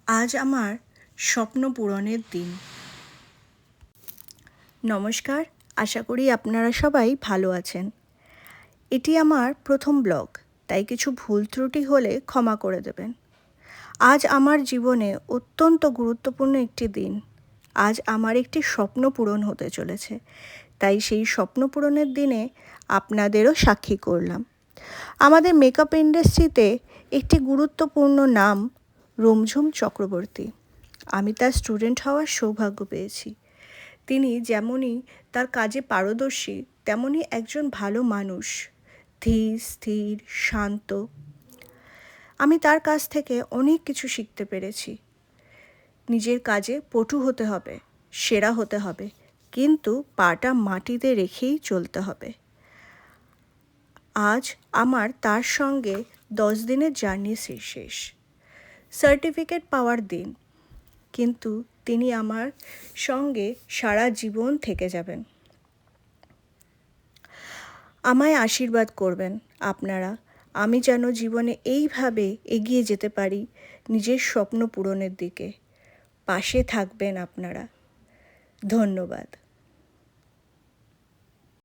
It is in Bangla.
আজ আমার স্বপ্ন পূরণের দিন। নমস্কার, আশা করি আপনারা সবাই ভালো আছেন। এটি আমার প্রথম ব্লগ, তাই কিছু ভুল ত্রুটি হলে ক্ষমা করে দেবেন। আজ আমার জীবনে অত্যন্ত গুরুত্বপূর্ণ একটি দিন। আজ আমার একটি স্বপ্ন পূরণ হতে চলেছে, তাই সেই স্বপ্ন পূরণের দিনে আপনাদেরও সাক্ষী করলাম। আমাদের মেকআপ ইন্ডাস্ট্রিতে একটি গুরুত্বপূর্ণ নাম রুমঝুম চক্রবর্তী। আমি তার স্টুডেন্ট হওয়ার সৌভাগ্য পেয়েছি। তিনি যেমনই তার কাজে পারদর্শী, তেমনই একজন ভালো মানুষ, ধীর স্থির শান্ত। আমি তার কাছ থেকে অনেক কিছু শিখতে পেরেছি। নিজের কাজে পটু হতে হবে, সেরা হতে হবে, কিন্তু পাটা মাটিতে রেখেই চলতে হবে। আজ আমার তার সঙ্গে 10 দিনের জার্নি শেষ। সার্টিফিকেট পাওয়ার দিন, কিন্তু তিনি আমার সঙ্গে সারা জীবন থেকে যাবেন। আমায় আশীর্বাদ করবেন আপনারা, আমি যেন জীবনে এইভাবে এগিয়ে যেতে পারি নিজের স্বপ্ন পূরণের দিকে। পাশে থাকবেন আপনারা। ধন্যবাদ।